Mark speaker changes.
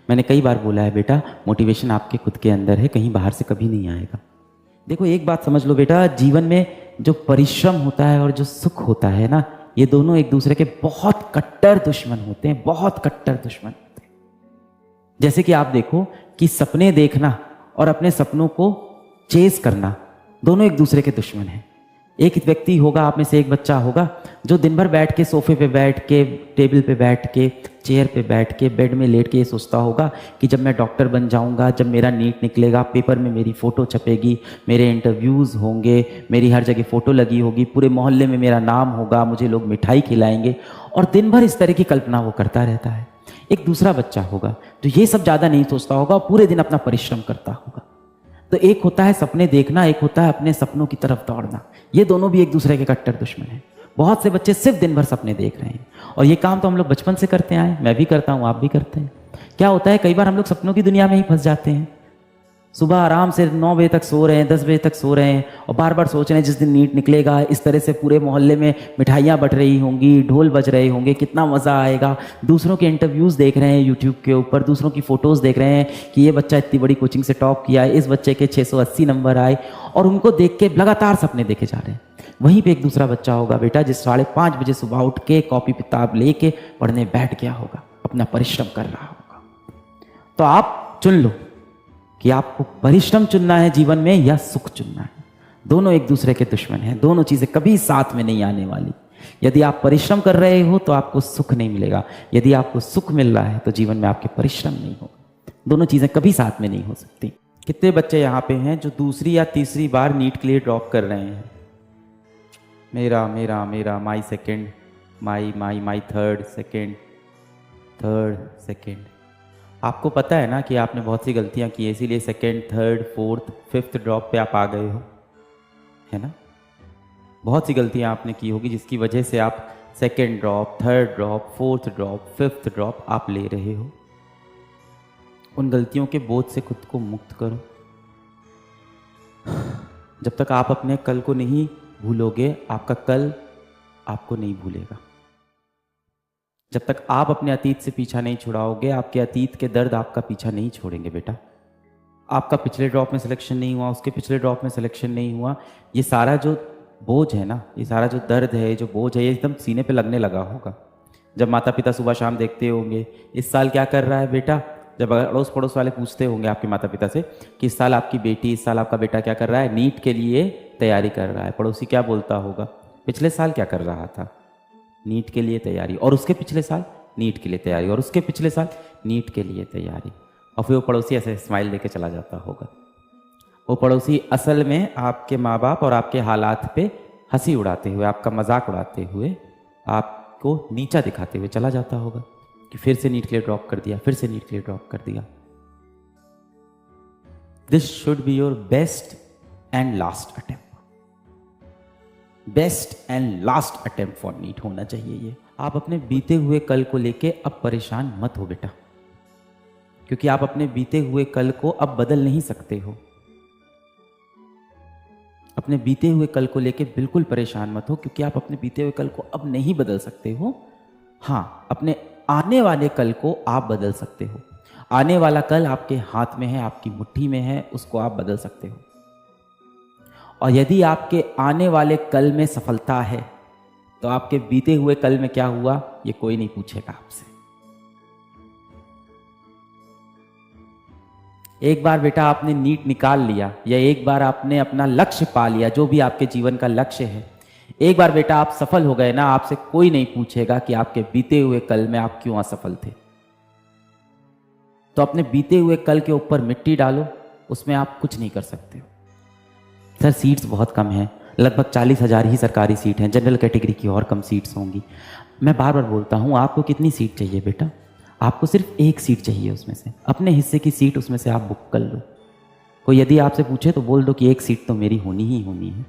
Speaker 1: मैंने कई बार बोला है बेटा, मोटिवेशन आपके खुद के अंदर है, कहीं बाहर से कभी नहीं आएगा। देखो एक बात समझ लो बेटा, जीवन में जो परिश्रम होता है और जो सुख होता है ना, ये दोनों एक दूसरे के बहुत कट्टर दुश्मन होते हैं, बहुत कट्टर दुश्मन होते हैं। जैसे कि आप देखो कि सपने देखना और अपने सपनों को चेस करना दोनों एक दूसरे के दुश्मन हैं। एक व्यक्ति होगा, आप में से एक बच्चा होगा जो दिन भर बैठ के सोफे पे बैठ के, टेबल पे बैठ के, चेयर पे बैठ के, बेड में लेट के ये सोचता होगा कि जब मैं डॉक्टर बन जाऊंगा, जब मेरा नीट निकलेगा, पेपर में मेरी फ़ोटो छपेगी, मेरे इंटरव्यूज़ होंगे, मेरी हर जगह फ़ोटो लगी होगी, पूरे मोहल्ले में मेरा नाम होगा, मुझे लोग मिठाई खिलाएंगे, और दिन भर इस तरह की कल्पना वो करता रहता है। एक दूसरा बच्चा होगा जो ये सब ज़्यादा नहीं सोचता होगा, पूरे दिन अपना परिश्रम करता होगा। तो एक होता है सपने देखना, एक होता है अपने सपनों की तरफ दौड़ना। ये दोनों भी एक दूसरे के कट्टर दुश्मन हैं। बहुत से बच्चे सिर्फ दिन भर सपने देख रहे हैं, और ये काम तो हम लोग बचपन से करते आए, मैं भी करता हूँ, आप भी करते हैं। क्या होता है, कई बार हम लोग सपनों की दुनिया में ही फंस जाते हैं। सुबह आराम से 9 बजे तक सो रहे हैं, 10 बजे तक सो रहे हैं, और बार बार सोच रहे हैं जिस दिन नीट निकलेगा इस तरह से पूरे मोहल्ले में मिठाइयाँ बट रही होंगी, ढोल बज रहे होंगे, कितना मज़ा आएगा। दूसरों के इंटरव्यूज़ देख रहे हैं यूट्यूब के ऊपर, दूसरों की फ़ोटोज़ देख रहे हैं कि ये बच्चा इतनी बड़ी कोचिंग से टॉप किया है, इस बच्चे के 680 नंबर आए, और उनको देख के लगातार सपने देखे जा रहे हैं। वहीं पे एक दूसरा बच्चा होगा बेटा जिस 5:30 बजे सुबह उठ के कॉपी किताब लेके पढ़ने बैठ गया होगा, अपना परिश्रम कर रहा होगा। तो आप चुन लो कि आपको परिश्रम चुनना है जीवन में या सुख चुनना है। दोनों एक दूसरे के दुश्मन हैं, दोनों चीज़ें कभी साथ में नहीं आने वाली। यदि आप परिश्रम कर रहे हो तो आपको सुख नहीं मिलेगा, यदि आपको सुख मिल रहा है तो जीवन में आपके परिश्रम नहीं होगा। दोनों चीज़ें कभी साथ में नहीं हो सकती। कितने बच्चे यहाँ पे हैं जो दूसरी या तीसरी बार नीट के लिए ड्रॉप कर रहे हैं? मेरा मेरा मेरा my second, my third second. आपको पता है ना कि आपने बहुत सी गलतियां की है, इसीलिए second, third, fourth, fifth drop पे आप आ गए हो, है ना। बहुत सी गलतियां आपने की होगी जिसकी वजह से आप second drop, third drop, fourth drop, fifth drop आप ले रहे हो। उन गलतियों के बोझ से खुद को मुक्त करो। जब तक आप अपने कल को नहीं भूलोगे, आपका कल आपको नहीं भूलेगा। जब तक आप अपने अतीत से पीछा नहीं छुड़ाओगे, आपके अतीत के दर्द आपका पीछा नहीं छोड़ेंगे बेटा। आपका पिछले ड्रॉप में सिलेक्शन नहीं हुआ, उसके पिछले ड्रॉप में सिलेक्शन नहीं हुआ, ये सारा जो बोझ है ना, ये सारा जो दर्द है, जो बोझ है, ये एकदम सीने पे लगने लगा होगा। जब माता पिता सुबह शाम देखते होंगे इस साल क्या कर रहा है बेटा, जब अड़ोस पड़ोस वाले पूछते होंगे आपके माता पिता से कि इस साल आपकी बेटी, इस साल आपका बेटा क्या कर रहा है, नीट के लिए तैयारी कर रहा है, पड़ोसी क्या बोलता होगा, पिछले साल क्या कर रहा था, नीट के लिए तैयारी, और उसके पिछले साल नीट के लिए तैयारी, और उसके पिछले साल नीट के लिए तैयारी। और फिर वो पड़ोसी ऐसे स्माइल देके चला जाता होगा। वो पड़ोसी असल में आपके माँ बाप और आपके हालात पे हंसी उड़ाते हुए, आपका मजाक उड़ाते हुए, आपको नीचा दिखाते हुए चला जाता होगा कि फिर से नीट के लिए ड्रॉप कर दिया, फिर से नीट के लिए ड्रॉप कर दिया। This should be your best and last attempt. Best and last attempt for NEET होना चाहिए ये। आप अपने बीते हुए कल को लेके अब परेशान मत हो बेटा, क्योंकि आप अपने बीते हुए कल को अब बदल नहीं सकते हो। अपने बीते हुए कल को लेके बिल्कुल परेशान मत हो, क्योंकि आप अपने बीते हुए कल को अब नहीं बदल सकते हो। हाँ, अपने आने वाले कल को आप बदल सकते हो। आने वाला कल आपके हाथ में है, आपकी मुट्ठी में है, उसको आप बदल सकते हो। और यदि आपके आने वाले कल में सफलता है तो आपके बीते हुए कल में क्या हुआ ये कोई नहीं पूछेगा आपसे। एक बार बेटा आपने नीट निकाल लिया, या एक बार आपने अपना लक्ष्य पा लिया, जो भी आपके जीवन का लक्ष्य है, एक बार बेटा आप सफल हो गए ना, आपसे कोई नहीं पूछेगा कि आपके बीते हुए कल में आप क्यों असफल थे। तो अपने बीते हुए कल के ऊपर मिट्टी डालो, उसमें आप कुछ नहीं कर सकते हो। सर सीट्स बहुत कम हैं, लगभग 40,000 ही सरकारी सीट हैं, जनरल कैटेगरी की और कम सीट्स होंगी। मैं बार बार बोलता हूँ, आपको कितनी सीट चाहिए बेटा? आपको सिर्फ एक सीट चाहिए, उसमें से अपने हिस्से की सीट उसमें से आप बुक कर लो। कोई यदि आपसे पूछे तो बोल दो कि एक सीट तो मेरी होनी ही होनी है।